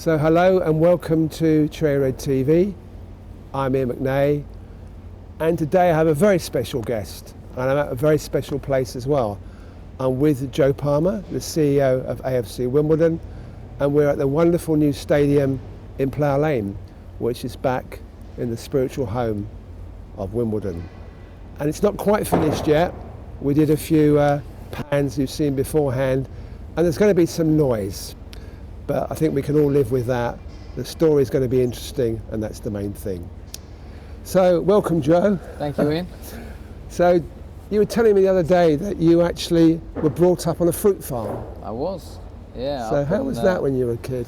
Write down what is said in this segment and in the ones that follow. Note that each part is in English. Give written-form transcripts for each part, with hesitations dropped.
So hello and welcome to Cherry Red TV. I'm Iain McNay, and today I have a very special guest, and I'm at a very special place as well. I'm with Joe Palmer, the CEO of AFC Wimbledon, and we're at the wonderful new stadium in Plough Lane, which is back in the spiritual home of Wimbledon. And it's not quite finished yet. We did a few pans you've seen beforehand, and there's going to be some noise. But I think we can all live with that. The story is going to be interesting, and that's the main thing. So, welcome, Joe. Thank you, Iain. So, you were telling me the other day that you actually were brought up on a fruit farm. I was, yeah. So, how was that when you were a kid?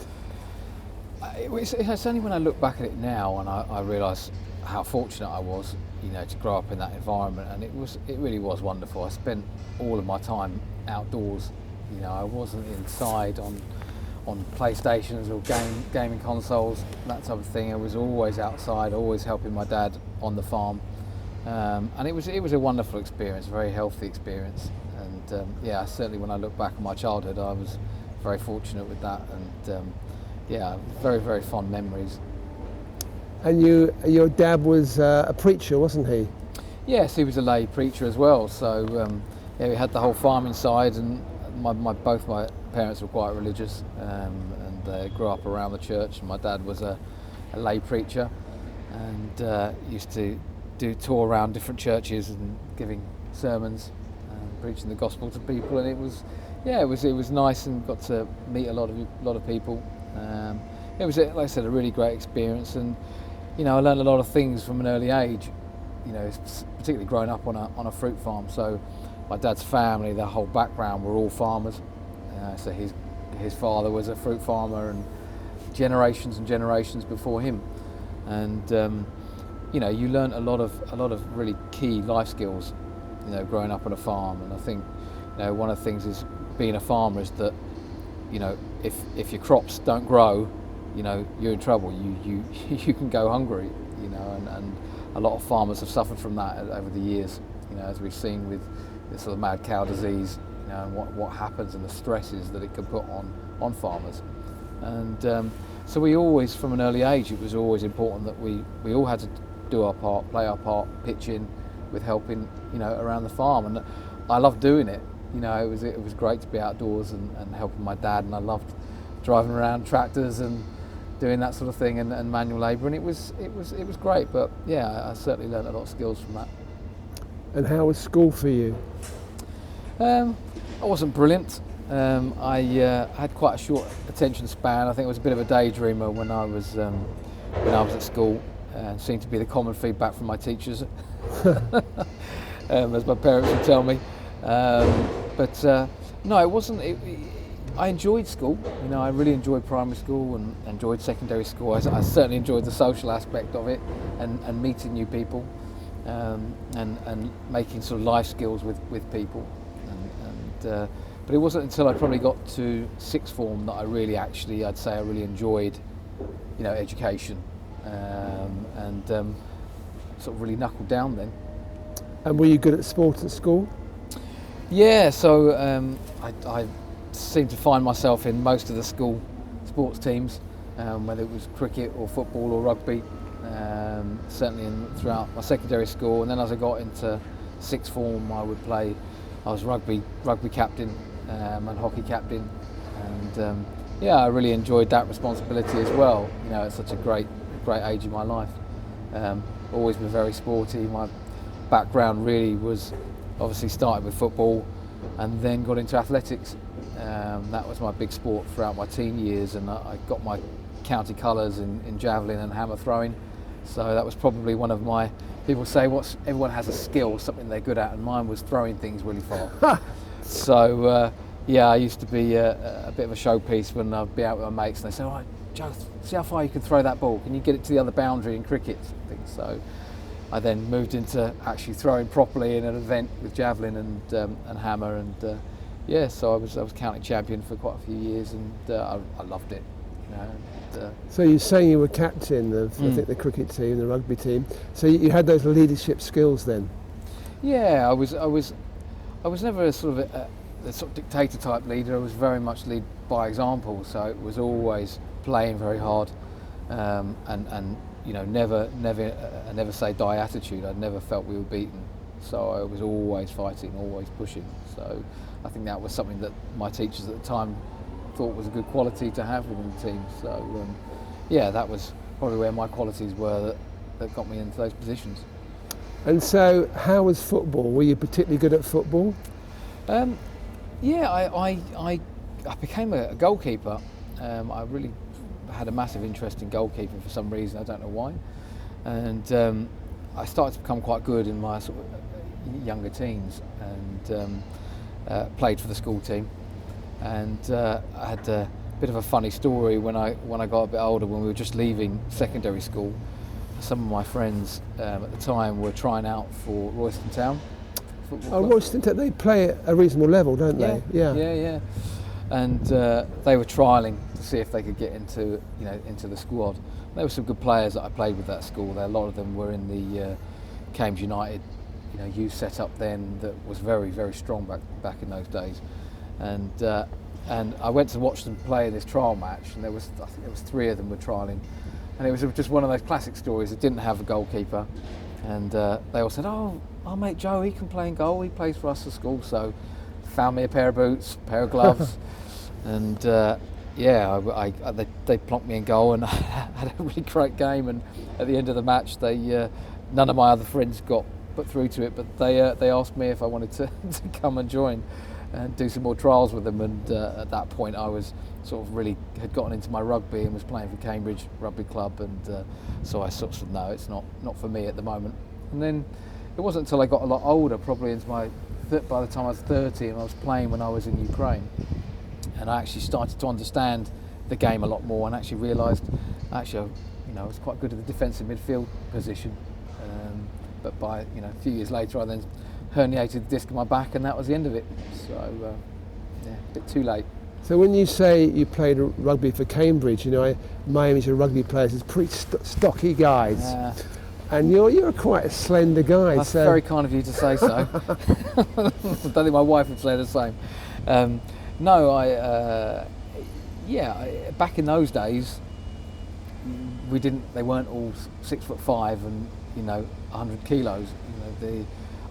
It's only when I look back at it now and I realise how fortunate I was, to grow up in that environment, and it really was wonderful. I spent all of my time outdoors. I wasn't inside on PlayStations or gaming consoles, that type of thing. I was always outside, always helping my dad on the farm, and it was a wonderful experience, a very healthy experience. And certainly when I look back on my childhood, I was very fortunate with that, and very, very fond memories. And your dad was a preacher, wasn't he? Yes, he was a lay preacher as well. So we had the whole farming side, and both my parents were quite religious, and they grew up around the church. And my dad was a lay preacher, and used to tour around different churches and giving sermons, preaching the gospel to people. And it was nice, and got to meet a lot of people. It was, like I said, a really great experience, and I learned a lot of things from an early age. Particularly growing up on a fruit farm. So my dad's family, their whole background, were all farmers. So his father was a fruit farmer, and generations and generations before him. And you learn a lot of really key life skills, growing up on a farm. And I think one of the things is being a farmer is that if your crops don't grow, you're in trouble. You can go hungry, and a lot of farmers have suffered from that over the years, as we've seen with this sort of mad cow disease, and what happens and the stresses that it can put on farmers. And so we always, from an early age, it was always important that we all had to do our part, play our part, pitch in with helping, around the farm. And I loved doing it. It was great to be outdoors and helping my dad, and I loved driving around tractors and doing that sort of thing, and manual labour, and it was great. But I certainly learned a lot of skills from that. And how was school for you? I wasn't brilliant. I had quite a short attention span. I think I was a bit of a daydreamer when I was at school, and seemed to be the common feedback from my teachers, as my parents would tell me. No, it wasn't. I enjoyed school. I really enjoyed primary school and enjoyed secondary school. I certainly enjoyed the social aspect of it, and meeting new people, and making sort of life skills with people. But it wasn't until I probably got to sixth form that I really I'd say I really enjoyed, education, and sort of really knuckled down then. And were you good at sport at school? Yeah, so I seemed to find myself in most of the school sports teams, whether it was cricket or football or rugby, certainly throughout my secondary school. And then as I got into sixth form, I was rugby captain, and hockey captain, and I really enjoyed that responsibility as well. It's such a great age in my life. Always been very sporty. My background really was obviously started with football, and then got into athletics. That was my big sport throughout my teen years, and I got my county colours in javelin and hammer throwing. So that was probably one of my, people say everyone has a skill, something they're good at, and mine was throwing things really far. So I used to be a bit of a showpiece when I'd be out with my mates, and they say, "All right, Joe, see how far you can throw that ball. Can you get it to the other boundary in cricket?" So I then moved into actually throwing properly in an event with javelin and hammer, and so I was county champion for quite a few years, and I loved it. So you're saying you were captain of I think the cricket team, the rugby team. So you had those leadership skills then. Yeah, I was never a sort of dictator type leader. I was very much lead by example. So it was always playing very hard, and you know, never say die attitude. I'd never felt we were beaten, so I was always fighting, always pushing. So I think that was something that my teachers at the time thought was a good quality to have within the team. So yeah, that was probably where my qualities were that got me into those positions. And so, how was football? Were you particularly good at football? Yeah, I became a goalkeeper. I really had a massive interest in goalkeeping for some reason, I don't know why. And I started to become quite good in my sort of younger teens, and played for the school team. And I had a bit of a funny story when I got a bit older, when we were just leaving secondary school. Some of my friends at the time were trying out for Royston Town. Oh, Royston Town, they play at a reasonable level, don't they? Yeah. And they were trialling to see if they could get into the squad. There were some good players that I played with at school. A lot of them were in the Cambridge United, youth setup then, that was very, very strong back in those days. And I went to watch them play in this trial match, and I think there was 3 of them were trialling. And it was just one of those classic stories. It didn't have a goalkeeper, and they all said, "Oh, our mate Joe, he can play in goal. He plays for us at school." So, found me a pair of boots, a pair of gloves, and they plonked me in goal, and I had a really great game. And at the end of the match, none of my other friends got put through to it, but they asked me if I wanted to come and join and do some more trials with them. And at that point, I was sort of really had gotten into my rugby and was playing for Cambridge Rugby Club, and so I sort of said, no, it's not for me at the moment. And then it wasn't until I got a lot older, probably by the time I was 30, and I was playing when I was in Ukraine, and I actually started to understand the game a lot more, and actually realised I was quite good at the defensive midfield position. But by a few years later, I then herniated the disc in my back, and that was the end of it. So a bit too late. So when you say you played rugby for Cambridge, my image of rugby players is pretty stocky guys. And you're quite a slender guy. That's very kind of you to say so. I don't think my wife would say the same. Back in those days, they weren't all 6'5" and 100 kilos.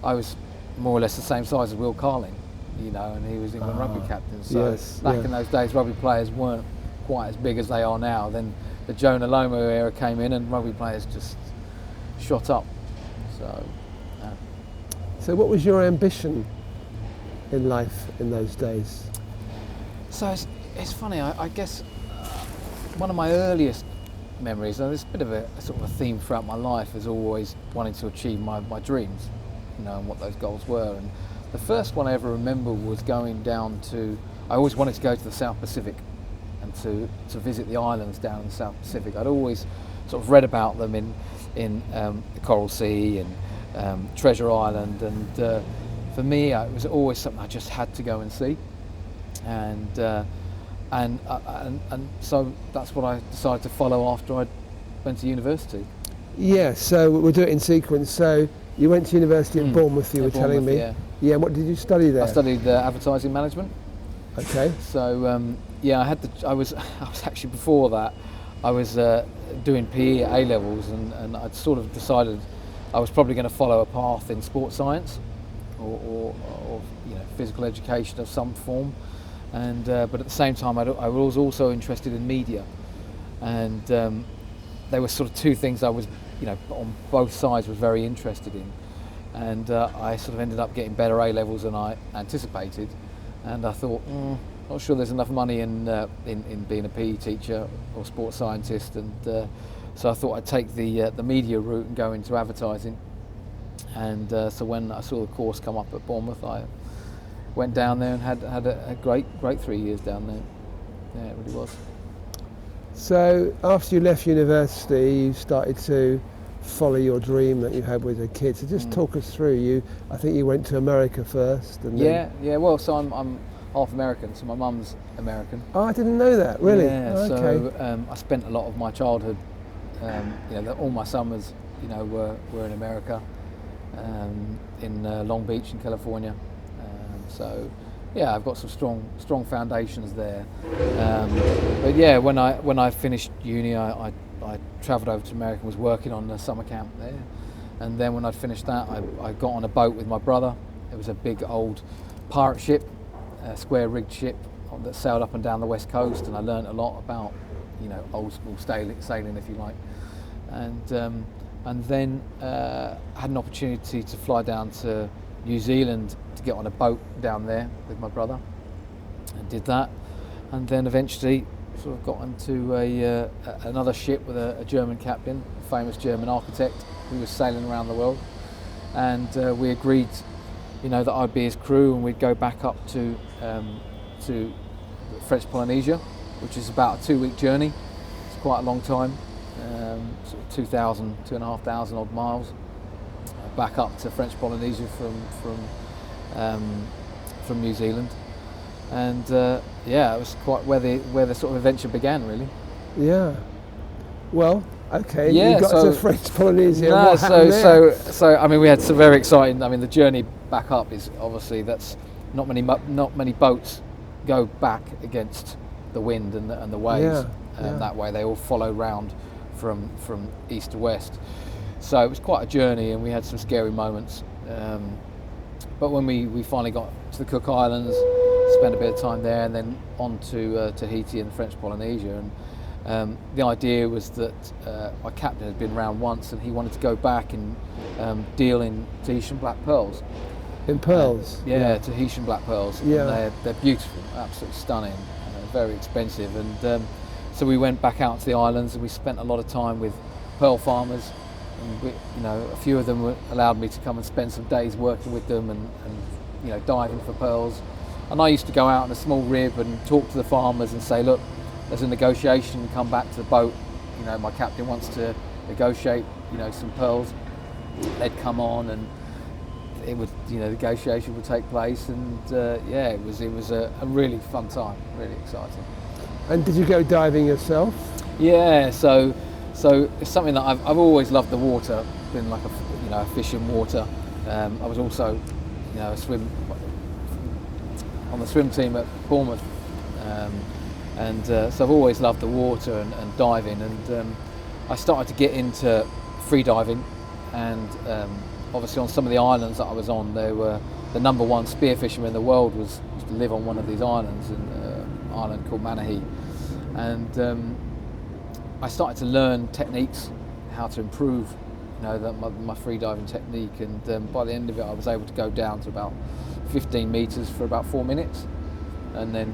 I was more or less the same size as Will Carling, and he was England rugby captain. So back in those days, rugby players weren't quite as big as they are now. Then the Jonah Lomu era came in, and rugby players just shot up. So what was your ambition in life in those days? So it's funny, I guess one of my earliest memories, and it's a bit of a sort of a theme throughout my life, is always wanting to achieve my dreams, and what those goals were. And the first one I ever remember was going down I always wanted to go to the South Pacific and to visit the islands down in the South Pacific. I'd always sort of read about them in the Coral Sea and Treasure Island, and for me it was always something I just had to go and see, and so that's what I decided to follow after I went to university. Yeah, so we'll do it in sequence. So you went to university at Bournemouth, you were telling me. Yeah, what did you study there? I studied advertising management. Okay. So I was actually, before that, I was doing PE at A-levels, and I'd sort of decided I was probably going to follow a path in sports science or physical education of some form. And but at the same time, I was also interested in media, and there were sort of 2 things I was, on both sides was very interested in, and I sort of ended up getting better A-levels than I anticipated, and I thought, not sure there's enough money in being a PE teacher or sports scientist, and so I thought I'd take the media route and go into advertising, and so when I saw the course come up at Bournemouth, I went down there and had a great 3 years down there. Yeah, it really was. So after you left university, you started to follow your dream that you had with a kid. So just talk us through. I think you went to America first. And Well, so I'm half American, so my mum's American. Oh, I didn't know that. Really? Yeah. Okay. So I spent a lot of my childhood, all my summers, were in America, in Long Beach in California. So Yeah, I've got some strong foundations there. But yeah, when I finished uni, I travelled over to America and was working on a summer camp there. And then when I'd finished that, I got on a boat with my brother. It was a big old pirate ship, a square rigged ship that sailed up and down the west coast, and I learned a lot about, old school sailing, if you like. And then had an opportunity to fly down to New Zealand to get on a boat down there with my brother, and did that. And then eventually sort of got into another ship with a German captain, a famous German architect who was sailing around the world. And we agreed, that I'd be his crew, and we'd go back up to French Polynesia, which is about a 2-week journey. It's quite a long time, sort of 2,500 odd miles, back up to French Polynesia from New Zealand. And it was quite where the sort of adventure began, really. Yeah. Well, okay. Yeah, you got to French Polynesia. No, what happened there? so I mean, we had some very exciting. I mean, the journey back up is obviously that's not many boats go back against the wind and the waves. That way, they all follow round from east to west. So it was quite a journey, and we had some scary moments. But when we finally got to the Cook Islands, spent a bit of time there, and then on to Tahiti and French Polynesia. And the idea was that my captain had been around once, and he wanted to go back and deal in Tahitian black pearls. In pearls? Tahitian black pearls. Yeah. And they're beautiful, absolutely stunning, very expensive. And so we went back out to the islands, and we spent a lot of time with pearl farmers. And a few of them allowed me to come and spend some days working with them and diving for pearls. And I used to go out in a small rib and talk to the farmers and say, look, there's a negotiation, come back to the boat. My captain wants to negotiate, some pearls. They'd come on, and it would, negotiation would take place. And it was a really fun time, really exciting. And did you go diving yourself? Yeah, so it's something that I've always loved the water. Been like a fish in water. I was also, on the swim team at Bournemouth, so I've always loved the water and diving. And I started to get into free diving, and obviously on some of the islands that I was on, there were the number one spearfisherman in the world used to live on one of these islands, an island called Manahi. And I started to learn techniques, how to improve, my free diving technique. And by the end of it, I was able to go down to about 15 metres for about 4 minutes, and then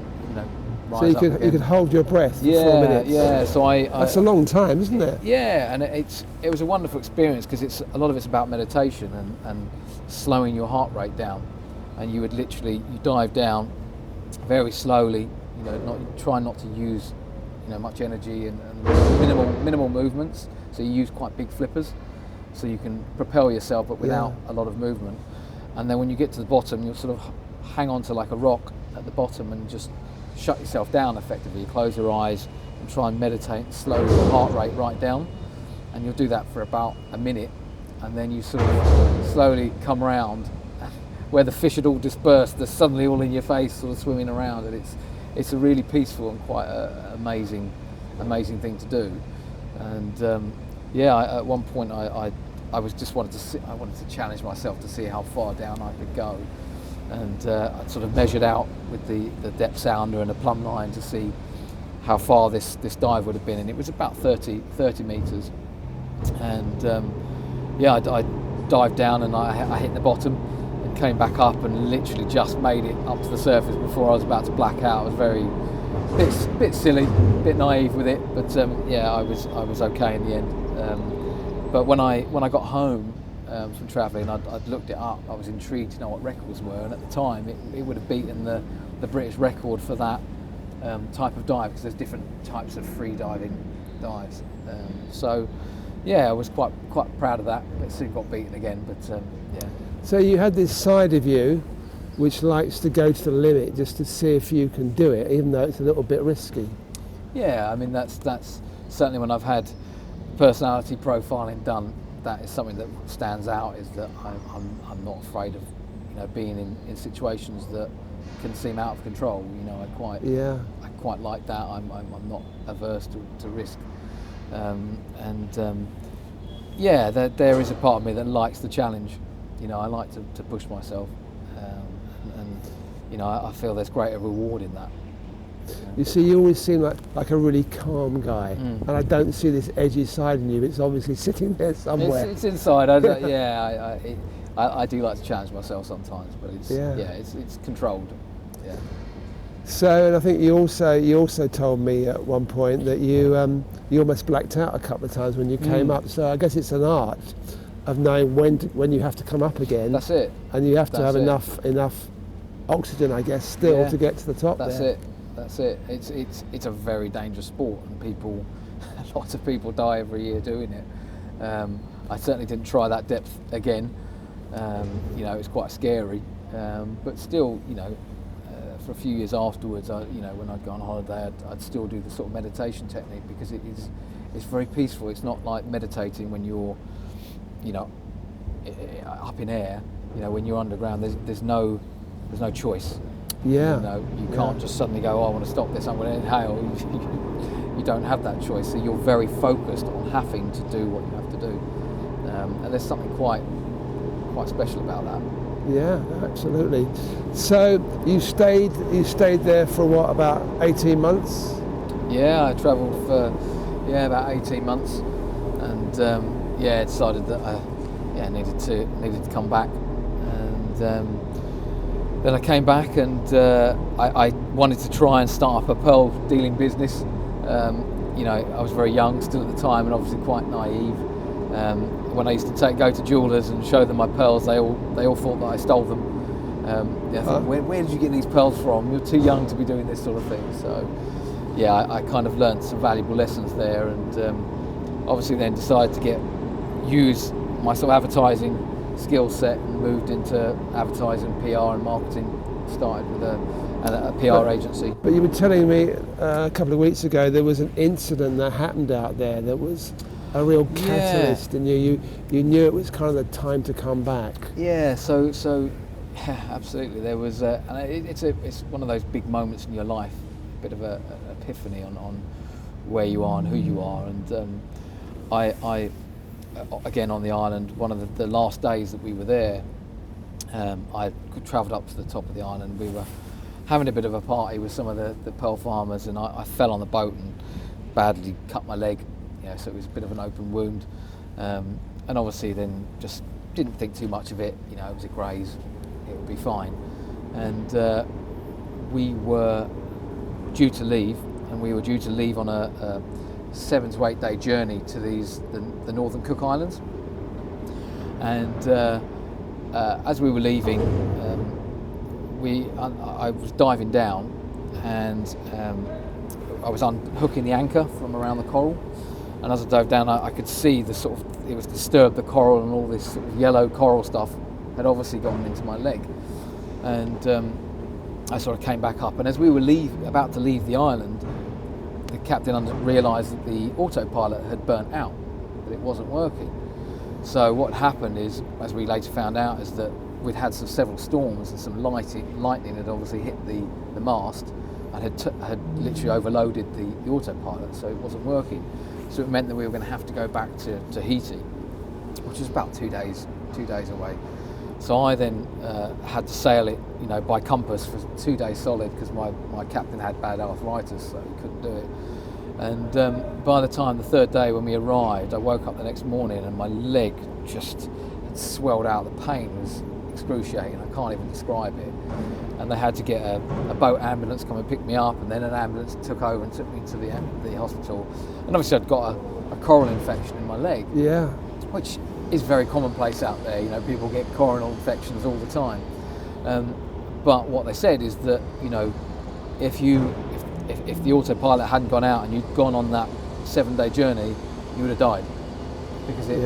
rise so up again. You could hold your breath for 4 minutes. Yeah. So that's a long time, isn't it? Yeah, and it was a wonderful experience, because a lot of it's about meditation and slowing your heart rate down. And you would literally dive down very slowly. Try not to use much energy and minimal movements. So you use quite big flippers, so you can propel yourself, but without a lot of movement. And then when you get to the bottom, you'll sort of hang on to like a rock at the bottom and just shut yourself down effectively. You close your eyes and try and meditate, slow your heart rate right down. And you'll do that for about a minute, and then you sort of slowly come around where the fish had all dispersed. They're suddenly all in your face, sort of swimming around, and it's a really peaceful and quite amazing thing to do. And at one point I wanted to challenge myself to see how far down I could go, and I sort of measured out with the depth sounder and a plumb line to see how far this dive would have been, and it was about 30 metres. And I dived down, and I hit the bottom and came back up, and literally just made it up to the surface before I was about to black out. I was bit silly, a bit naive with it, but I was okay in the end. But when I got home from travelling, I'd looked it up. I was intrigued to know what records were, and at the time it would have beaten the British record for that type of dive, because there's different types of free diving dives. I was quite proud of that. It soon got beaten again, but yeah. So you had this side of you which likes to go to the limit just to see if you can do it, even though it's a little bit risky. Yeah, I mean that's certainly when I've had personality profiling done, that is something that stands out, is that I'm not afraid of being in situations that can seem out of control. I quite like that. I'm not averse to risk, there is a part of me that likes the challenge. I like to push myself, and I feel there's greater reward in that. You see, you always seem like a really calm guy, and I don't see this edgy side in you. It's obviously sitting there somewhere. It's inside. I do like to challenge myself sometimes, but it's controlled. Yeah. So, and I think you also told me at one point that you almost blacked out a couple of times when you came up. So I guess it's an art of knowing when you have to come up again. That's it. And you have to have enough oxygen, I guess, still to get to the top. That's it. It's a very dangerous sport, and lots of people die every year doing it. I certainly didn't try that depth again. It's quite scary, but still, for a few years afterwards, when I'd go on holiday, I'd still do the sort of meditation technique, because it's very peaceful. It's not like meditating when you're, up in air. When you're underground, there's no choice. Yeah. You can't just suddenly go, I want to stop this, I'm going to inhale. You don't have that choice, so you're very focused on having to do what you have to do. And there's something quite special about that. Yeah, absolutely. So you stayed there for what, about 18 months? Yeah, I travelled for about 18 months, and decided that I needed to come back, and then I came back, and I wanted to try and start up a pearl dealing business. I was very young still at the time, and obviously quite naive. When I used to go to jewellers and show them my pearls, they all thought that I stole them. Where did you get these pearls from? You're too young to be doing this sort of thing. So, I kind of learned some valuable lessons there, and obviously then decided to use my sort of advertising skill set and moved into advertising, PR and marketing. Started with a PR agency. But you were telling me a couple of weeks ago there was an incident that happened out there that was a real catalyst, and you knew it was kind of the time to come back. Yeah, so absolutely. There was, and it's one of those big moments in your life, a bit of an epiphany on where you are and who you are. And I again on the island, one of the last days that we were there, I travelled up to the top of the island. We were having a bit of a party with some of the pearl farmers, and I fell on the boat and badly cut my leg. So it was a bit of an open wound, and obviously then just didn't think too much of it. It was a graze, it would be fine. And we were due to leave, on a 7 to 8 day journey to the Northern Cook Islands. And as we were leaving, I was diving down, and I was unhooking the anchor from around the coral. And as I dove down, I could see it was disturbed the coral, and all this sort of yellow coral stuff had obviously gone into my leg. And I sort of came back up, and as we were about to leave the island, the captain realised that the autopilot had burnt out, that it wasn't working. So what happened is, as we later found out, is that we'd had several storms, and some lightning had obviously hit the mast and had literally overloaded the autopilot, so it wasn't working. So it meant that we were going to have to go back to Tahiti, which is about 2 days away. So I then had to sail it, by compass for 2 days solid, because my captain had bad arthritis, so he couldn't do it. And by the time the third day when we arrived, I woke up the next morning and my leg just had swelled out. The pain was excruciating. I can't even describe it. And they had to get a boat ambulance come and pick me up, and then an ambulance took over and took me to the hospital. And obviously I'd got a coral infection in my leg, which is very commonplace out there. People get coronal infections all the time. But what they said is that if the autopilot hadn't gone out and you'd gone on that 7 day journey, you would have died, because it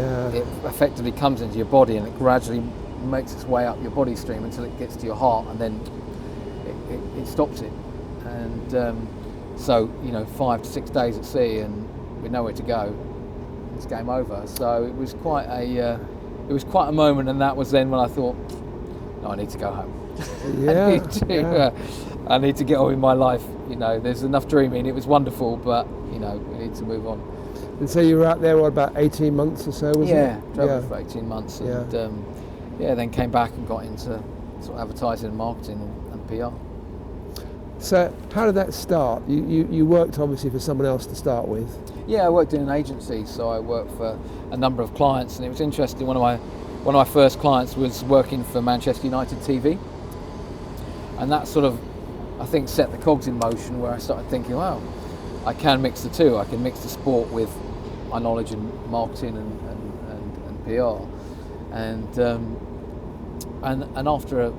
effectively comes into your body and it gradually makes its way up your body stream until it gets to your heart, and then it stops it. And so 5 to 6 days at sea and with nowhere to go, it's game over. So it was quite a moment, and that was then when I thought, no, I need to go home. Yeah, I need to get on with my life. There's enough dreaming. It was wonderful, but we need to move on. And so you were out there, what, about 18 months or so, was it? Traveled for 18 months, and then came back and got into sort of advertising and marketing and PR. So how did that start? You worked obviously for someone else to start with. Yeah, I worked in an agency, so I worked for a number of clients, and it was interesting. One of my first clients was working for Manchester United TV, and that sort of, I think, set the cogs in motion, where I started thinking, wow, I can mix the two. I can mix the sport with my knowledge in marketing and PR, and after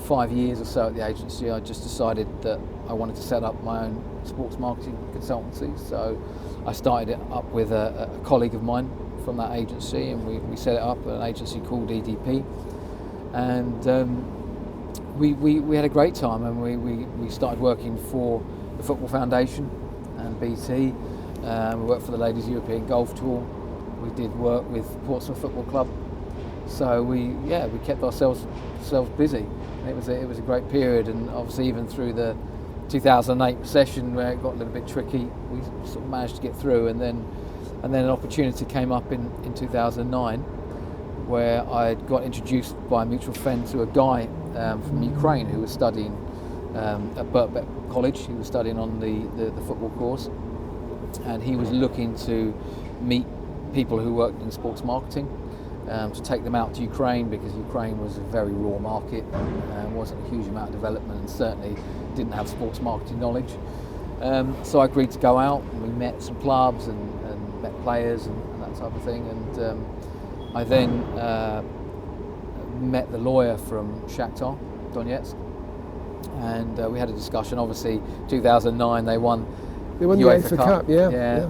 5 years or so at the agency, I just decided that I wanted to set up my own sports marketing consultancy. So I started it up with a colleague of mine from that agency, and we set it up, an agency called EDP, and we had a great time, and we started working for the Football Foundation and BT. We worked for the Ladies European Golf Tour. We did work with Portsmouth Football Club. So we kept ourselves busy. And it was a great period, and obviously even through the 2008 recession, where it got a little bit tricky, we sort of managed to get through. And then an opportunity came up in 2009, where I got introduced by a mutual friend to a guy from Ukraine who was studying at Birkbeck College. He was studying on the football course, and he was looking to meet people who worked in sports marketing, to take them out to Ukraine, because Ukraine was a very raw market, wasn't a huge amount of development, and certainly didn't have sports marketing knowledge. So I agreed to go out, and we met some clubs and met players and that type of thing. And I then met the lawyer from Shakhtar Donetsk, and we had a discussion. Obviously, 2009 they won the UEFA Cup, yeah.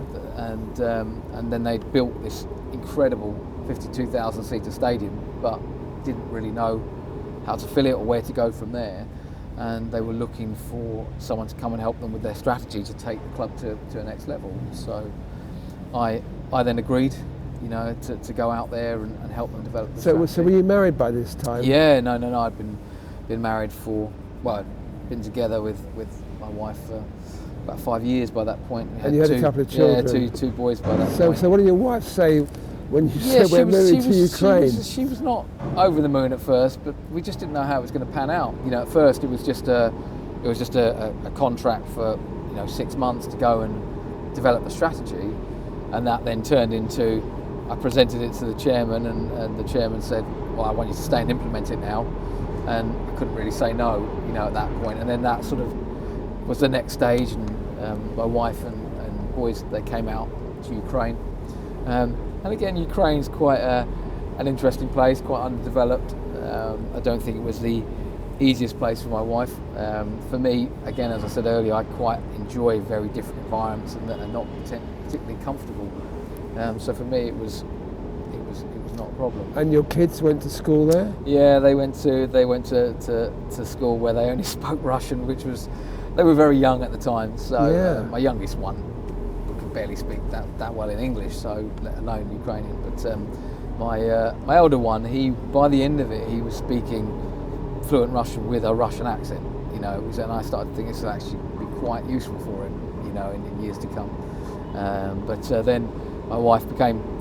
And then they'd built this incredible 52,000 seater stadium, but didn't really know how to fill it or where to go from there. And they were looking for someone to come and help them with their strategy to take the club to a next level. So I then agreed, to go out there and help them develop the strategy. So were you married by this time? Yeah, no. I'd been married I'd been together with my wife for about 5 years by that point. And you had a couple of children? Yeah, two boys by that point. So what did your wife say when you said we're moving to Ukraine? She was not over the moon at first, but we just didn't know how it was going to pan out. At first it was just a contract for 6 months to go and develop the strategy, and that then turned into, I presented it to the chairman, and the chairman said, well, I want you to stay and implement it now, and I couldn't really say no, at that point. And then that sort of was the next stage, and my wife and boys, they came out to Ukraine. And again, Ukraine's quite an interesting place, quite underdeveloped. I don't think it was the easiest place for my wife. For me, again, as I said earlier, I quite enjoy very different environments and that are not particularly comfortable. So for me, it was not a problem. And your kids went to school there? Yeah, they went to school where they only spoke Russian, they were very young at the time. So my youngest one could barely speak that well in English, so let alone Ukrainian. But my elder one, by the end of it, he was speaking fluent Russian with a Russian accent. And I started thinking this would actually be quite useful for him, in years to come. But then my wife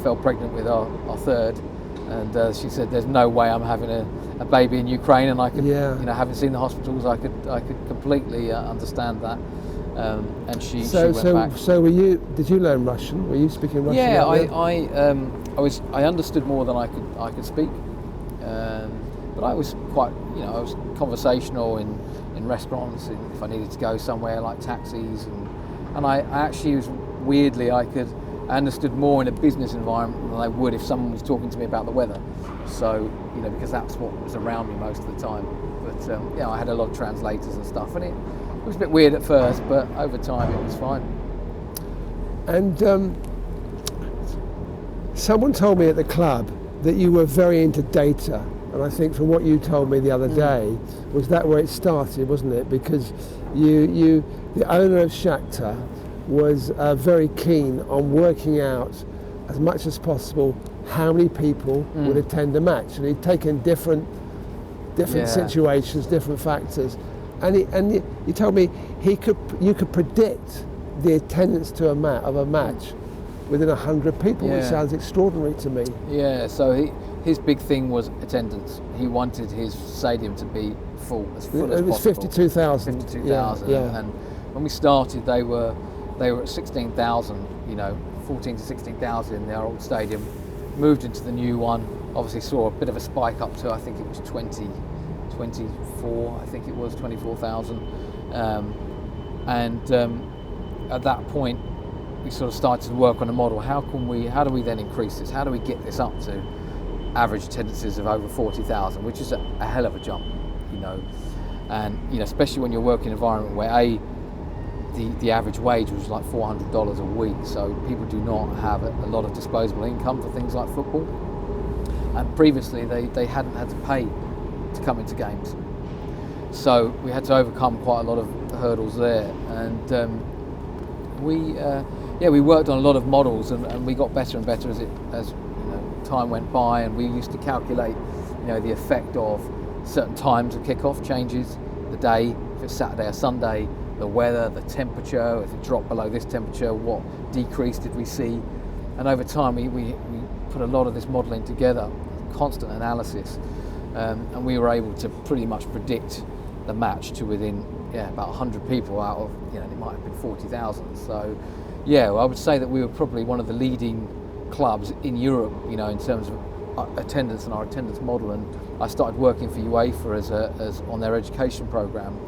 fell pregnant with our third, and she said, "There's no way I'm having a baby in Ukraine." And I could, having seen the hospitals, I could completely understand that. And she went back. So did you learn Russian? Were you speaking Russian? Yeah, I understood more than I could speak, but I was quite, I was conversational in restaurants, if I needed to go somewhere, like taxis, and I actually was weirdly I understood more in a business environment than I would if someone was talking to me about the weather. So because that's what was around me most of the time. But I had a lot of translators and stuff, and it was a bit weird at first, but over time it was fine. And someone told me at the club that you were very into data, and I think from what you told me the other day, was that where it started, wasn't it? Because you the owner of Shakhtar, was very keen on working out as much as possible how many people would attend a match, and he'd taken different different Yeah. situations, different factors. And you told me you could predict the attendance to a match within 100 people, which Yeah. sounds extraordinary to me. Yeah, so his big thing was attendance. He wanted his stadium to be full as It was possible. 52,000. 52,000. Yeah. And when we started, they were at 16,000. 14 to 16,000 in their old stadium. Moved into the new one. Obviously saw a bit of a spike up to, I think it was 24. I think it was 24,000. At that point, we sort of started to work on a model. How do we then increase this? How do we get this up to average attendances of over 40,000, which is a hell of a jump, and especially when you're working in an environment where the average wage was like $400 a week, so people do not have a lot of disposable income for things like football, and previously they hadn't had to pay to come into games, so we had to overcome quite a lot of hurdles there, and we worked on a lot of models, and we got better and better as time went by, and we used to calculate the effect of certain times of kickoff changes, the day, if it's Saturday or Sunday, the weather, the temperature, if it dropped below this temperature, what decrease did we see? And over time we put a lot of this modelling together, constant analysis, and we were able to pretty much predict the match to within about 100 people out of, it might have been 40,000. So I would say that we were probably one of the leading clubs in Europe, in terms of attendance and our attendance model. And I started working for UEFA as on their education program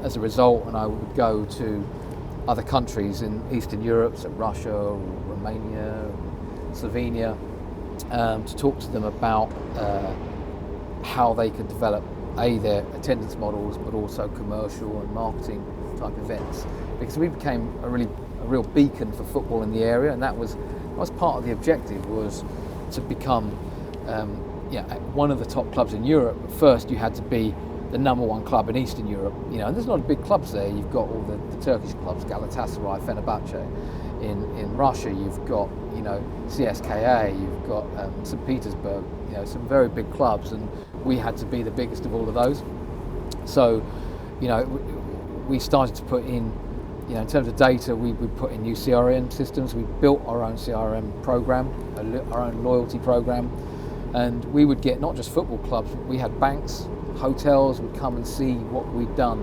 as a result, and I would go to other countries in Eastern Europe, so Russia, Romania, Slovenia, to talk to them about how they could develop their attendance models, but also commercial and marketing type events, because we became a real beacon for football in the area, and that was part of the objective, was to become one of the top clubs in Europe. But first you had to be the number one club in Eastern Europe, and there's a lot of big clubs there. You've got all the Turkish clubs, Galatasaray, Fenerbahce. In Russia you've got CSKA, you've got St. Petersburg, some very big clubs, and we had to be the biggest of all of those. So we started to put in, in terms of data, we put in new CRM systems. We built our own CRM program, our own loyalty program, and we would get not just football clubs, we had banks, hotels would come and see what we'd done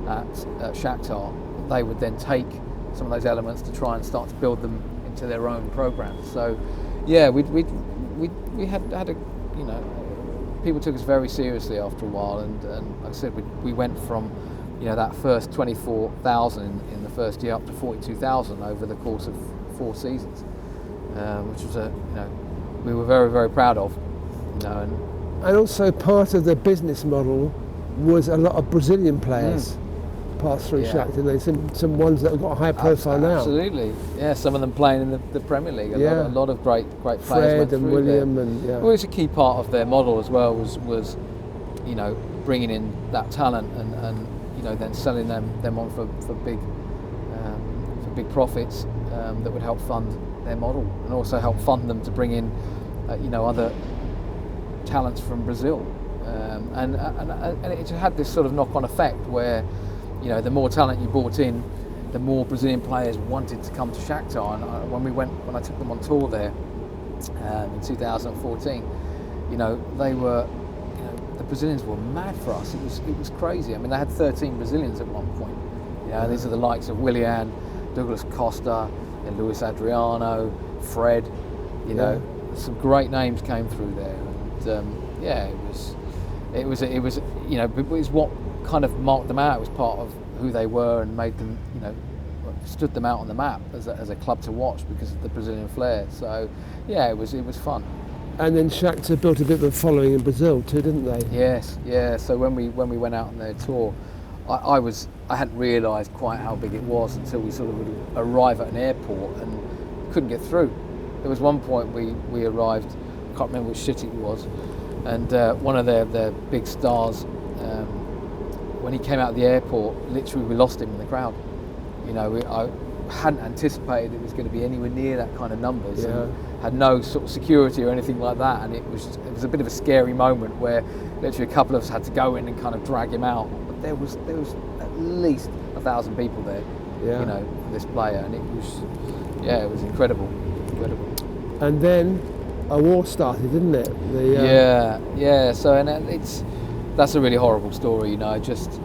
at Shakhtar. They would then take some of those elements to try and start to build them into their own programs. So we had a, people took us very seriously after a while, and like I said, we went from that first 24,000 in the first year up to 42,000 over the course of 4 seasons, which was we were very, very proud of. And also part of the business model was a lot of Brazilian players passed through Shakhtar. There's some ones that have got a high profile now. Absolutely, yeah. Some of them playing in the Premier League. A lot of great players Fred went and through William there. and Well, it's a key part of their model as well. Was bringing in that talent and then selling them on for big profits that would help fund their model, and also help fund them to bring in other talents from Brazil, and it had this sort of knock-on effect where the more talent you brought in, the more Brazilian players wanted to come to Shakhtar. And when I took them on tour there in 2014, they were, the Brazilians were mad for us. It was crazy. I mean, they had 13 Brazilians at one point. These are the likes of Willian, Douglas Costa, and Luis Adriano, Fred. Some great names came through there, and it was what kind of marked them out. It was part of who they were and made them, stood them out on the map as a club to watch because of the Brazilian flair. So it was fun. And then Shakhtar built a bit of a following in Brazil too, didn't they? Yes, yeah. So when we went out on their tour, I hadn't realised quite how big it was until we sort of would arrive at an airport and couldn't get through. There was one point we arrived, I can't remember which city it was, and one of their big stars, when he came out of the airport, literally we lost him in the crowd. hadn't anticipated it was going to be anywhere near that kind of numbers, Yeah. and had no sort of security or anything like that, and it was a bit of a scary moment where literally a couple of us had to go in and kind of drag him out. But there was at least 1,000 people there, Yeah. you know, for this player, and it was incredible. And then a war started, didn't it? Yeah. So that's a really horrible story, you know. Just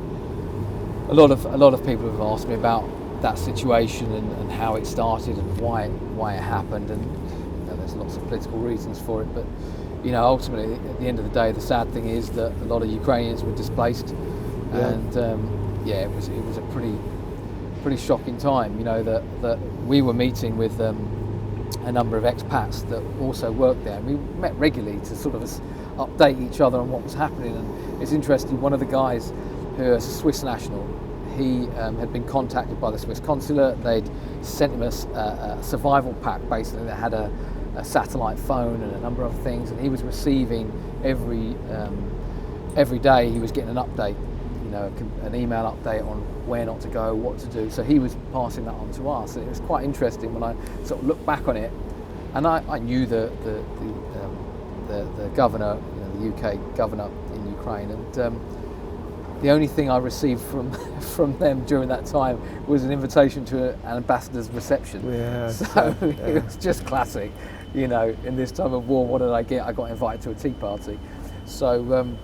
a lot of people have asked me about that situation and how it started and why it happened, and you know, there's lots of political reasons for it. But you know, ultimately, at the end of the day, the sad thing is that a lot of Ukrainians were displaced, and it was a pretty shocking time. You know, that we were meeting with a number of expats that also worked there, and we met regularly to sort of update each other on what was happening. And it's interesting, one of the guys who is a Swiss national, he had been contacted by the Swiss consulate. They'd sent him a survival pack, basically, that had a satellite phone and a number of things, and he was receiving every day he was getting an update, you know, an email update on where not to go, what to do. So he was passing that on to us, and it was quite interesting when I sort of look back on it. And I knew the governor, you know, the UK governor in Ukraine, and the only thing I received from them during that time was an invitation to an ambassador's reception. Yeah. So it was just classic, you know. In this time of war, what did I get? I got invited to a tea party. So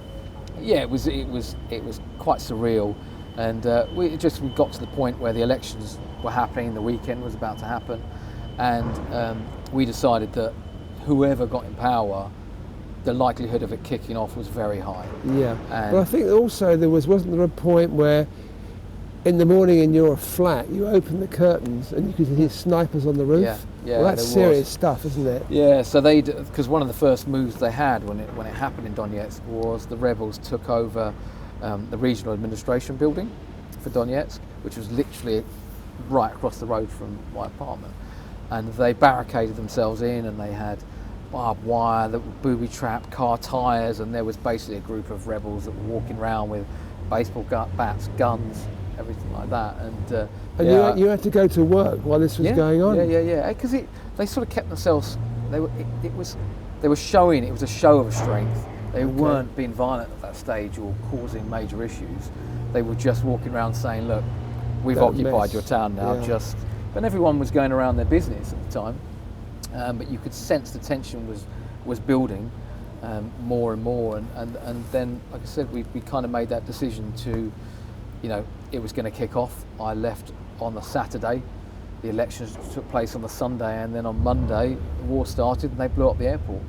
it was quite surreal, and we got to the point where the elections were happening. The weekend was about to happen, and we decided that whoever got in power, the likelihood of it kicking off was very high. Yeah, And but I think also wasn't there a point where in the morning in your flat you opened the curtains and you could hear snipers on the roof? Yeah, well, that's there serious was. stuff, isn't it? Yeah, so because one of the first moves they had when it happened in Donetsk was the rebels took over the regional administration building for Donetsk, which was literally right across the road from my apartment, and they barricaded themselves in, and they had barbed wire that were booby-trapped, car tyres, and there was basically a group of rebels that were walking around with baseball bats, guns, everything like that. And you had to go to work while this was going on? Yeah, because they sort of kept themselves, they were showing, it was a show of strength. They weren't being violent at that stage or causing major issues. They were just walking around saying, look, we've occupied your town now, but everyone was going around their business at the time. But you could sense the tension was building more and more, and then, like I said, we kind of made that decision to, you know, it was going to kick off. I left on the Saturday, the elections took place on the Sunday, and then on Monday the war started and they blew up the airport.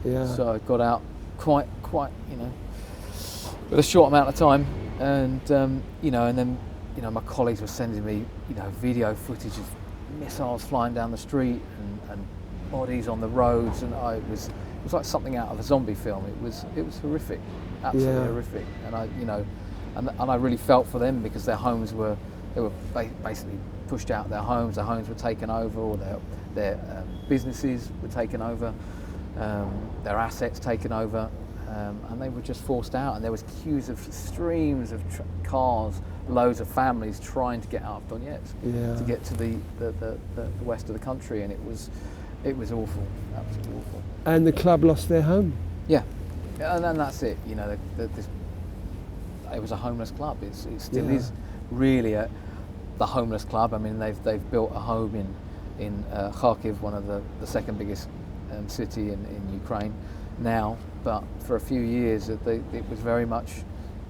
Yeah. So I got out quite, you know, with a short amount of time, and you know, and then, you know, my colleagues were sending me, you know, video footage of missiles flying down the street and bodies on the roads, and it was like something out of a zombie film. It was horrific, absolutely horrific. And I really felt for them, because their homes were basically pushed out. Their homes were taken over, or their businesses were taken over, their assets taken over, and they were just forced out. And there was streams of cars, loads of families trying to get out of Donetsk to get to the west of the country, and it was awful, absolutely awful. And the club lost their home? Yeah, and then that's it. You know, it was a homeless club. It still is really the homeless club. I mean, they've built a home in Kharkiv, one of the second biggest city in Ukraine now. But for a few years, it was very much,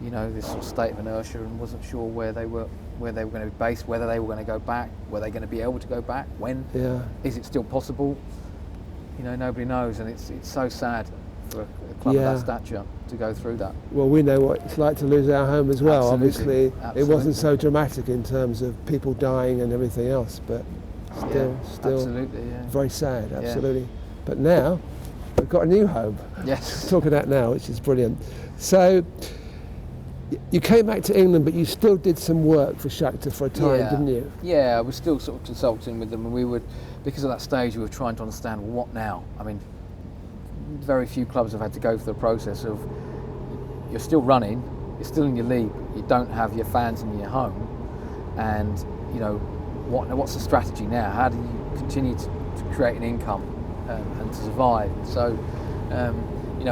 you know, this sort of state of inertia, and wasn't sure where they were going to be based, whether they were going to go back, were they going to be able to go back, when, is it still possible? You know, nobody knows, and it's so sad for a club of that stature to go through that. Well, we know what it's like to lose our home as well. Absolutely. Obviously, it wasn't so dramatic in terms of people dying and everything else, but still absolutely, very sad, absolutely. But now, we've got a new home. Yes. Talk of that now, which is brilliant. So, you came back to England, but you still did some work for Shakhtar for a time, didn't you? Yeah, I was still sort of consulting with them, and we would, because at that stage we were trying to understand, well, what now? I mean, very few clubs have had to go through the process of, you're still running, you're still in your league, you don't have your fans in your home, and, you know, what's the strategy now? How do you continue to create an income and to survive? And so,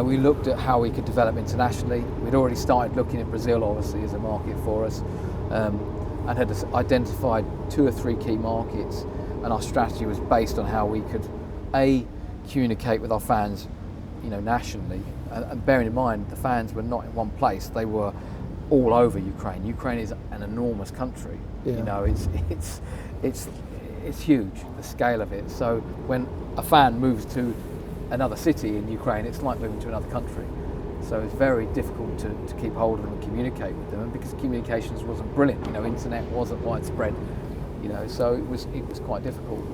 we looked at how we could develop internationally. We'd already started looking at Brazil, obviously, as a market for us, and had identified 2 or 3 key markets. And our strategy was based on how we could, communicate with our fans, nationally. And bearing in mind, the fans were not in one place; they were all over Ukraine. Ukraine is an enormous country. Yeah. It's huge, the scale of it. So when a fan moves to another city in Ukraine, it's like moving to another country. So it's very difficult to keep hold of them and communicate with them. And because communications wasn't brilliant, internet wasn't widespread, so it was quite difficult.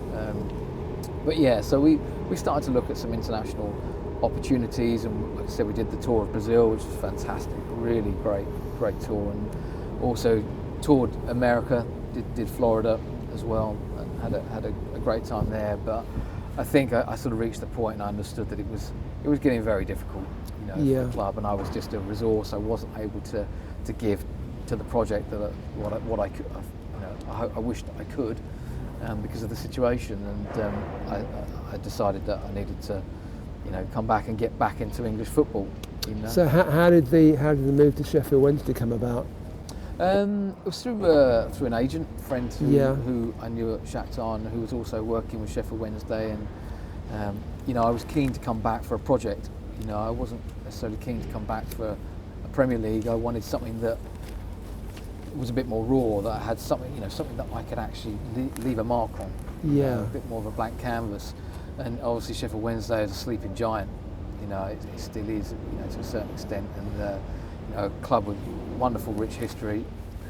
So we started to look at some international opportunities, and like I said, we did the tour of Brazil, which was fantastic, really great tour, and also toured America, did Florida as well, and had a great time there. But I think I sort of reached the point and I understood that it was getting very difficult, for the club, and I was just a resource. I wasn't able to give to the project that what I could, I wished I could, because of the situation, and I decided that I needed to, come back and get back into English football. So how did the move to Sheffield Wednesday come about? It was through an agent friend who I knew at Shakhtar, and who was also working with Sheffield Wednesday, and I was keen to come back for a project. I wasn't necessarily keen to come back for a Premier League. I wanted something that was a bit more raw, that had something that I could actually leave a mark on. A bit more of a blank canvas. And obviously Sheffield Wednesday is a sleeping giant. It still is, to a certain extent, and a club with wonderful, rich history,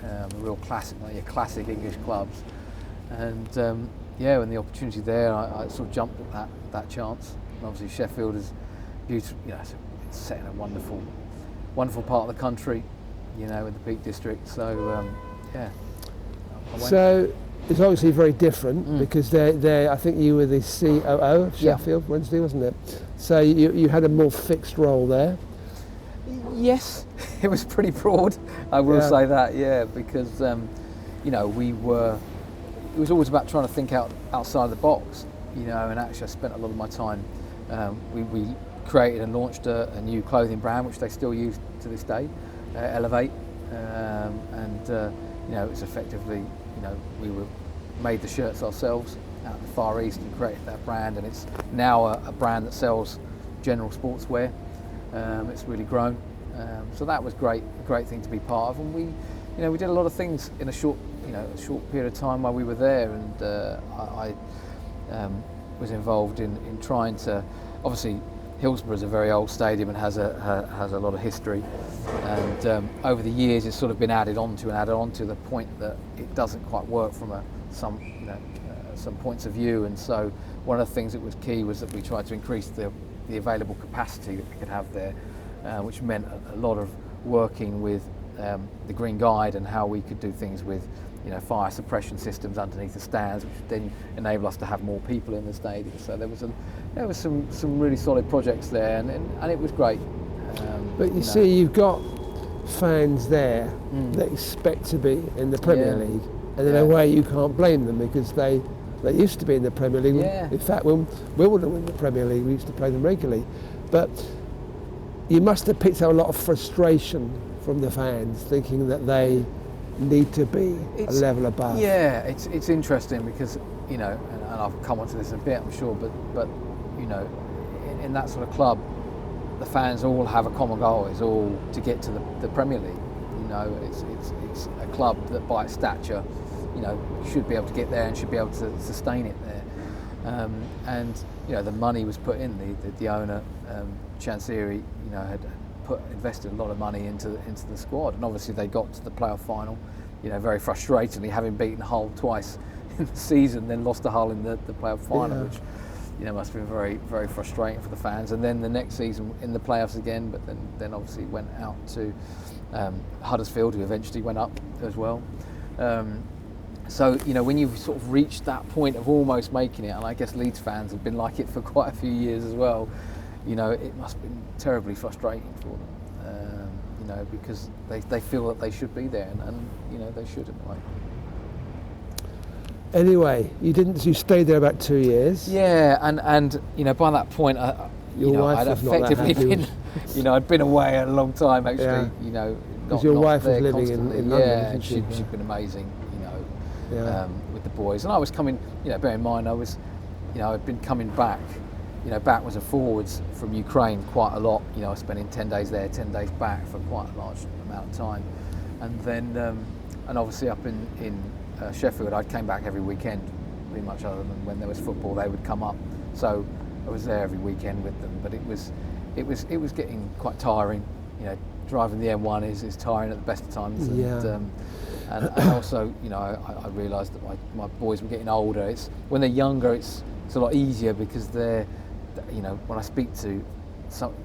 a real classic, your classic English clubs. And when the opportunity there, I sort of jumped at that chance. And obviously Sheffield is beautiful, it's set in a wonderful part of the country, in the Peak District. So So it's obviously very different, because they're, I think you were the COO of Sheffield Wednesday, wasn't it? So you had a more fixed role there. Yes, it was pretty broad. I will say that, because it was always about trying to think outside of the box, and actually I spent a lot of my time. We created and launched a new clothing brand, which they still use to this day, Elevate, and it's effectively, we made the shirts ourselves out in the Far East and created that brand, and it's now a brand that sells general sportswear. It's really grown, so that was a great thing to be part of, and we did a lot of things in a short period of time while we were there, and I was involved in trying to, obviously Hillsborough is a very old stadium and has a lot of history, and over the years it's sort of been added on to the point that it doesn't quite work from some points of view. And so one of the things that was key was that we tried to increase the available capacity that we could have there, which meant a lot of working with the Green Guide and how we could do things with fire suppression systems underneath the stands, which would then enable us to have more people in the stadium. So there was some really solid projects there, and it was great. But you see, you've got fans there that expect to be in the Premier League, and in a way you can't blame them, because they used to be in the Premier League. In fact, when Wimbledon won the Premier League, we used to play them regularly. But you must have picked up a lot of frustration from the fans, thinking that they need to be a level above. Yeah, it's interesting because, and I'll come on to this in a bit, I'm sure, but in that sort of club, the fans all have a common goal. It's all to get to the Premier League. It's a club that by its stature, should be able to get there and should be able to sustain it there. And the money was put in. The owner, Chansiri, had invested a lot of money into the squad, and obviously they got to the playoff final, very frustratingly, having beaten Hull twice in the season, then lost to Hull in the playoff final, which must have been very, very frustrating for the fans. And then the next season in the playoffs again, but then obviously went out to Huddersfield, who eventually went up as well. So when you've sort of reached that point of almost making it, and I guess Leeds fans have been like it for quite a few years as well, it must have been terribly frustrating for them, because they feel that they should be there, and they should in a way. Anyway, you stayed there about 2 years. Yeah, and you know, by that point, Your wife I'd was not that effectively happy, been, was you know, I'd been away a long time actually. Yeah. You know, Because your not wife was there living constantly. in London, yeah, wasn't she? she'd been amazing. You know, Yeah. with the boys, and I was coming. You know, bear in mind, I'd been coming back. You know, backwards and forwards from Ukraine quite a lot. You know, I was spending 10 days there, 10 days back for quite a large amount of time, and then and obviously up in Sheffield, I came back every weekend, pretty much. Other than when there was football, they would come up. So I was there every weekend with them. But it was getting quite tiring. You know, driving the M1 is tiring at the best of times. And also, you know, I realised that my boys were getting older. It's when they're younger, it's a lot easier because they're, you know, when I speak to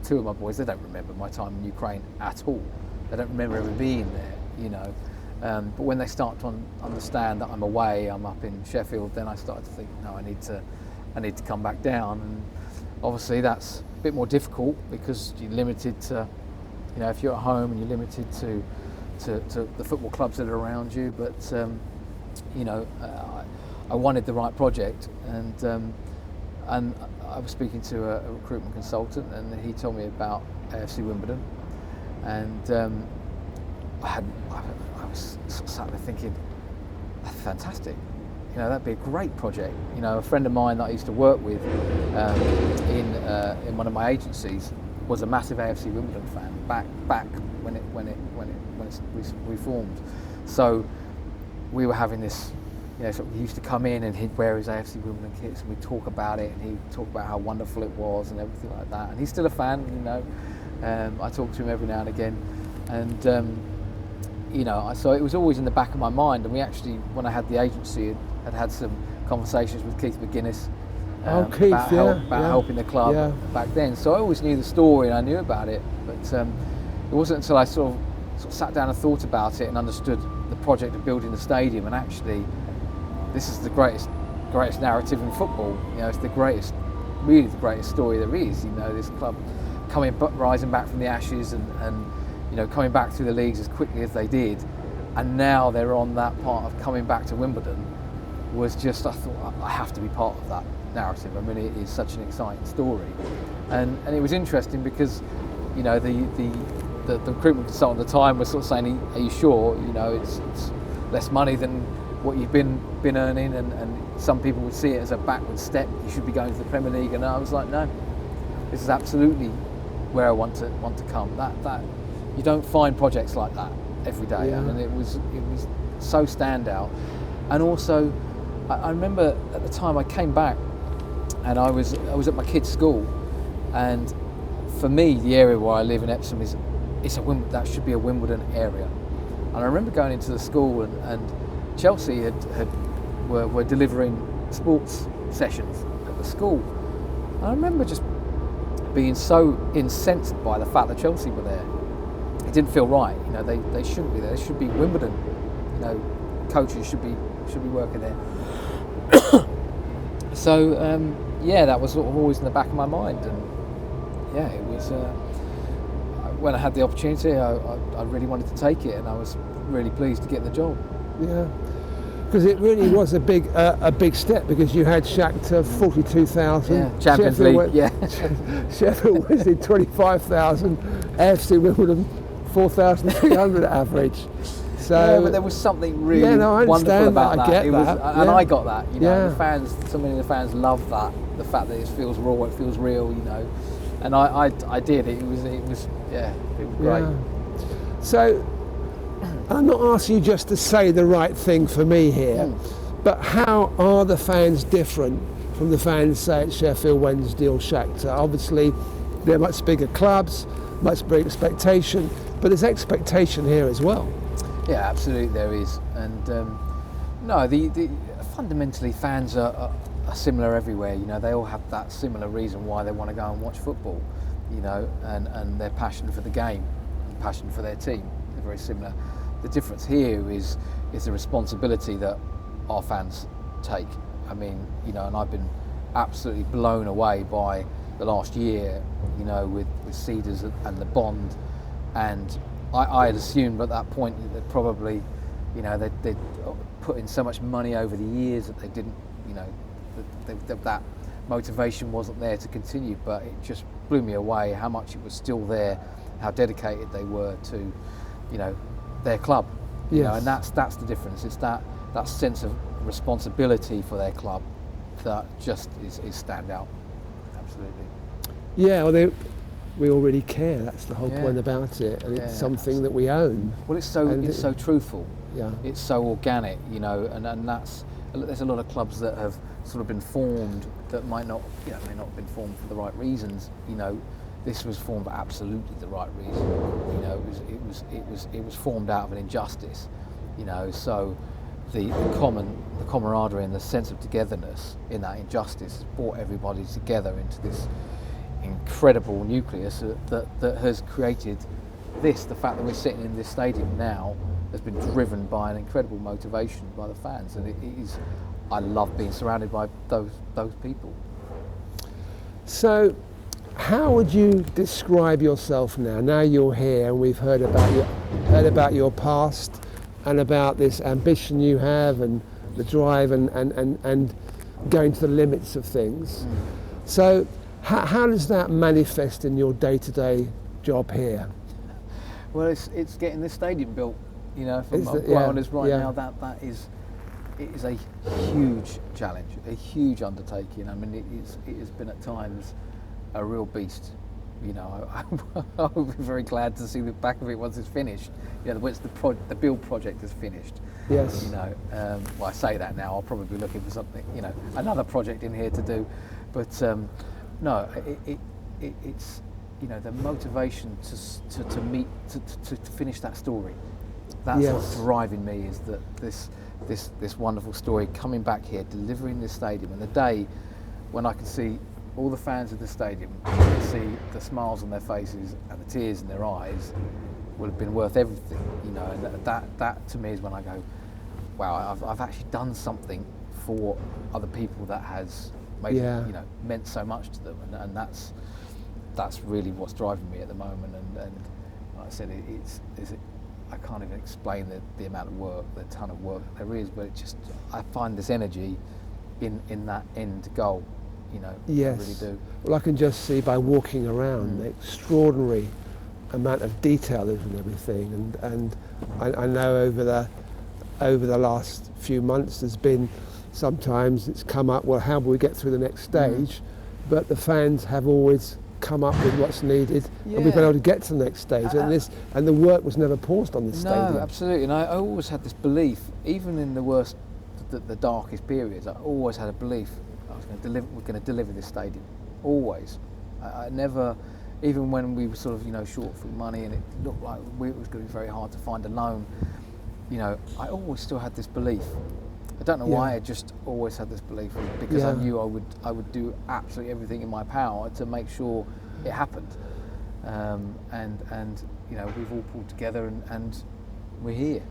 two of my boys, they don't remember my time in Ukraine at all. They don't remember ever being there, you know. But when they start to understand that I'm away, I'm up in Sheffield, then I started to think, no, I need to come back down. And obviously that's a bit more difficult because you're limited to, you know, if you're at home and you're limited to the football clubs that are around you. But you know, I wanted the right project, and I was speaking to a recruitment consultant, and he told me about AFC Wimbledon, and I was sat there thinking, that's fantastic. You know, that'd be a great project. You know, a friend of mine that I used to work with in one of my agencies was a massive AFC Wimbledon fan back when it reformed. So we were having this, you know, sort of, he used to come in and he'd wear his AFC Wimbledon kits and we'd talk about it, and he'd talk about how wonderful it was and everything like that. And he's still a fan, you know. I talk to him every now and again, and you know, so it was always in the back of my mind. And we actually, when I had the agency, had some conversations with Keith McGuinness about helping the club back then. So I always knew the story and I knew about it, but it wasn't until I sort of sat down and thought about it and understood the project of building the stadium, and actually this is the greatest narrative in football. You know, it's really the greatest story there is. You know, this club rising back from the ashes and you know, coming back through the leagues as quickly as they did, and now they're on that part of coming back to Wimbledon. Was just, I thought, I have to be part of that narrative. I mean, it is such an exciting story, and it was interesting because, you know, the recruitment consultant at the time was sort of saying, "Are you sure? You know, it's less money than what you've been earning, and some people would see it as a backward step. You should be going to the Premier League." And I was like, "No, this is absolutely where I want to come." That you don't find projects like that every day. Yeah. I mean, it was so standout, and also I remember at the time I came back, and I was at my kids' school, and for me the area where I live in Epsom that should be a Wimbledon area, and I remember going into the school and Chelsea were delivering sports sessions at the school, and I remember just being so incensed by the fact that Chelsea were there. It didn't feel right. You know, they shouldn't be there. They should be Wimbledon. You know, coaches should be working there. So that was sort of always in the back of my mind, and yeah, it was. When I had the opportunity, I really wanted to take it, and I was really pleased to get the job. Yeah, because it really was a big step, because you had Shakhtar 42,000, Champions League, Sheffield Wednesday 25,000, AFC Wimbledon 4,300 average. So, but there was something really wonderful about that. And I got that. You know, the fans. So many of the fans love that. The fact that it feels raw, it feels real. You know, and I did. It was great. Yeah. So, I'm not asking you just to say the right thing for me here, but how are the fans different from the fans, say, at Sheffield Wednesday or Shakhtar? Obviously, they're much bigger clubs, much bigger expectation, but there's expectation here as well. Yeah, absolutely there is, and no, the fundamentally fans are similar everywhere. You know, they all have that similar reason why they want to go and watch football. You know, and their passion for the game, and passion for their team, they're very similar. The difference here is the responsibility that our fans take. I mean, you know, and I've been absolutely blown away by the last year. You know, with Cedars and the Bond, and I had assumed at that point that probably, You know, they put in so much money over the years that they didn't, you know, that motivation wasn't there to continue. But it just blew me away how much it was still there, how dedicated they were to, you know, their club. You know, and that's the difference. It's that sense of responsibility for their club that just is standout. Absolutely. Yeah, well, we already care. That's the whole Yeah. point about it, and it's Yeah, something that we own. Well, it's so truthful. Yeah. It's so organic, you know, and there's a lot of clubs that have sort of been formed that might not have been formed for the right reasons. You know, this was formed for absolutely the right reason. You know, it was formed out of an injustice. You know, so the camaraderie and the sense of togetherness in that injustice has brought everybody together into this incredible nucleus that has created this. The fact that we're sitting in this stadium now has been driven by an incredible motivation by the fans, and it is. I love being surrounded by those people. So, how would you describe yourself now? Now you're here, and we've heard about your past, and about this ambition you have, and the drive, and going to the limits of things. So, how does that manifest in your day-to-day job here? Well, it's getting this stadium built. You know, if I'm quite honest right now, it is a huge challenge, a huge undertaking. I mean, it has been at times a real beast. You know, I would be very glad to see the back of it once it's finished. You know, once the build project is finished. Yes. You know, well, I say that now. I'll probably be looking for something, you know, another project in here to do. But no, it's, you know, the motivation to finish that story. That's what's driving me, is that this wonderful story coming back here, delivering this stadium, and the day when I can see all the fans of the stadium, and see the smiles on their faces and the tears in their eyes, will have been worth everything. You know, and that to me is when I go, wow, I've actually done something for other people that has made you know, meant so much to them, and that's really what's driving me at the moment. And like I said, I can't even explain the amount of work, the ton of work there is, but I find this energy in that end goal, you know. Yes. I really do. Well, I can just see by walking around the extraordinary amount of detail there's in everything, and I know over the last few months there's been, sometimes it's come up, well, how do we get through the next stage? But the fans have always come up with what's needed, and we've been able to get to the next stage, and the work was never paused on this stadium. No, absolutely. And I always had this belief, even in the worst, the darkest periods, I always had a belief we're going to deliver this stadium. Always. I never, even when we were sort of, you know, short for money and it looked like it was going to be very hard to find a loan, you know, I always still had this belief. I don't know why, I just always had this belief, because I knew I would do absolutely everything in my power to make sure it happened. And you know, we've all pulled together and we're here.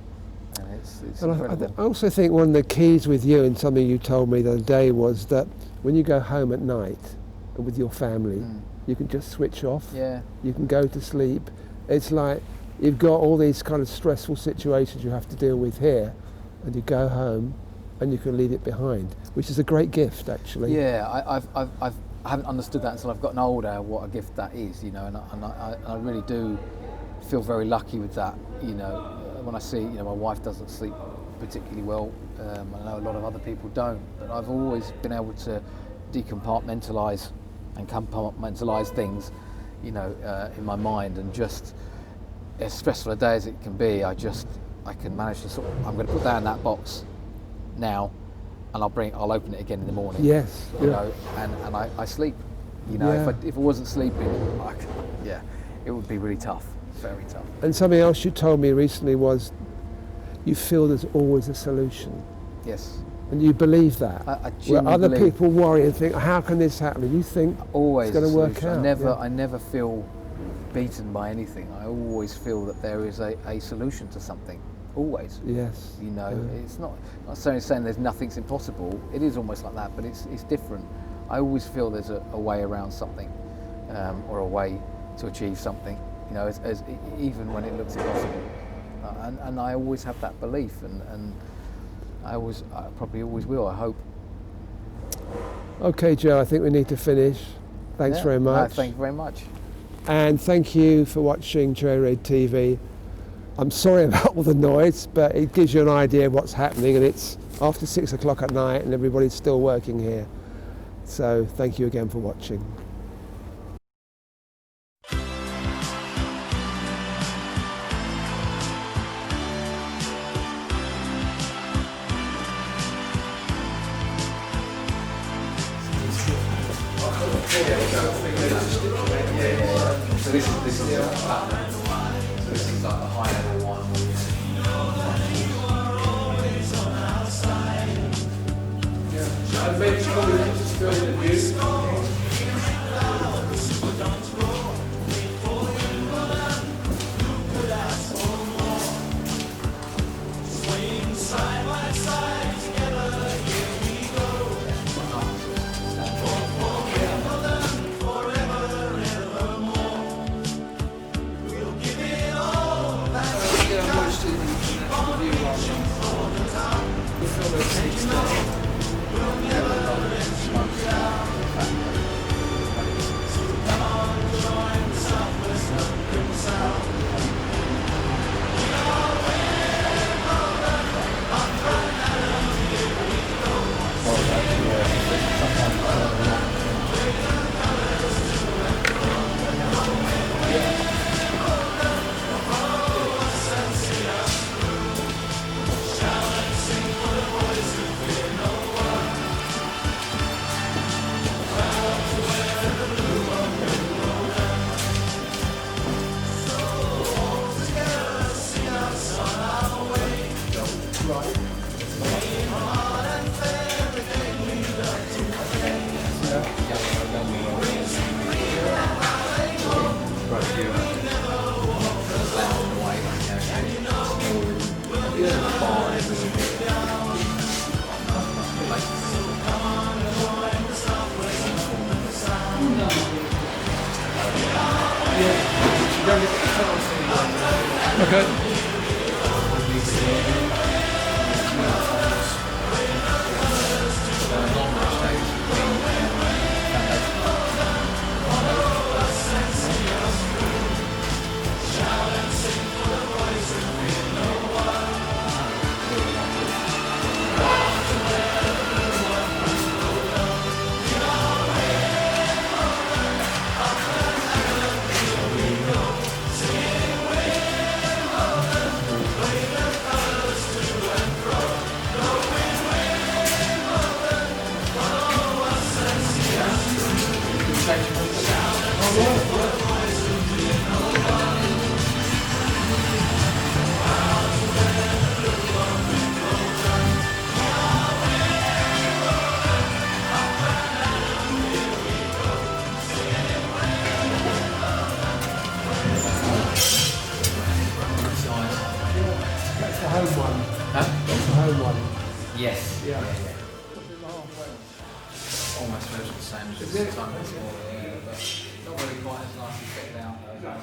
And it's incredible. I also think one of the keys with you, and something you told me the other day, was that when you go home at night with your family, you can just switch off. Yeah. You can go to sleep. It's like you've got all these kind of stressful situations you have to deal with here, and you go home and you can leave it behind, which is a great gift, actually. Yeah, I haven't understood that until I've gotten older, what a gift that is, you know, and I really do feel very lucky with that, you know. When I see, you know, my wife doesn't sleep particularly well, I know a lot of other people don't, but I've always been able to decompartmentalise and compartmentalise things, you know, in my mind, and just as stressful a day as it can be, I can manage to sort of, I'm going to put that in that box now, and I'll open it again in the morning. Yes. You know, and I sleep. You know, if I wasn't sleeping, it would be really tough, very tough. And something else you told me recently was you feel there's always a solution. Yes. And you believe that. I where other believe. People worry and think, how can this happen? And you think always it's going to work out. I never feel beaten by anything. I always feel that there is a solution to something. Always. Yes. You know, it's not necessarily saying there's nothing's impossible. It is almost like that, but it's different. I always feel there's a way around something, or a way to achieve something. You know, as even when it looks impossible. and I always have that belief, and I probably always will, I hope. Okay, Joe, I think we need to finish. Thanks very much. No, thank you very much. And thank you for watching Cherry Red TV. I'm sorry about all the noise, but it gives you an idea of what's happening, and it's after 6 o'clock at night and everybody's still working here. So thank you again for watching. So this is the pattern. So this is like the high level one. Yeah. And maybe probably just film the view. Okay. Yes. Yeah. Almost feels the same as the time before, but not really quite as nice to get down though.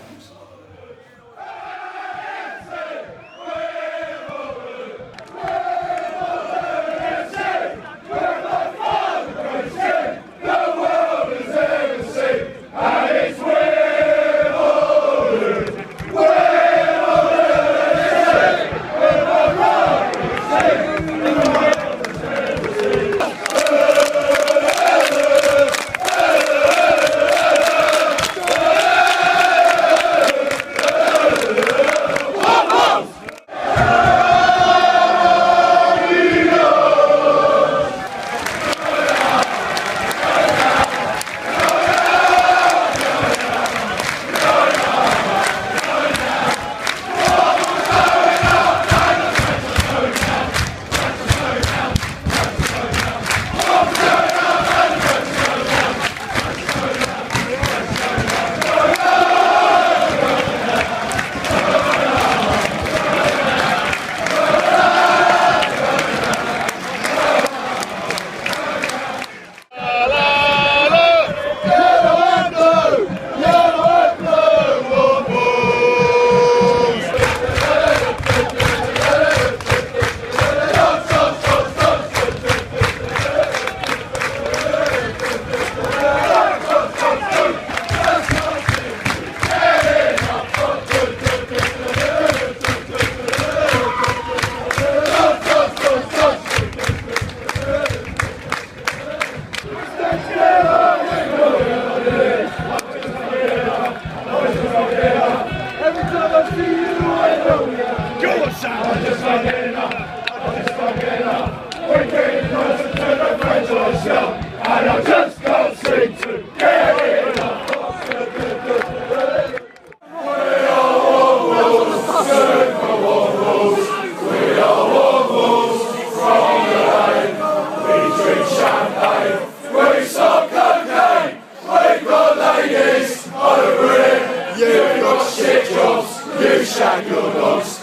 just can't get enough. I just can't get enough. We're getting closer to the fringe of the show, and I just can't seem to get enough. We are Wolves, Super Wolves. We are Wolves from the lane. We drink champagne, we suck cocaine. We've got ladies on the brim. You've got shit jobs, you shag your dogs.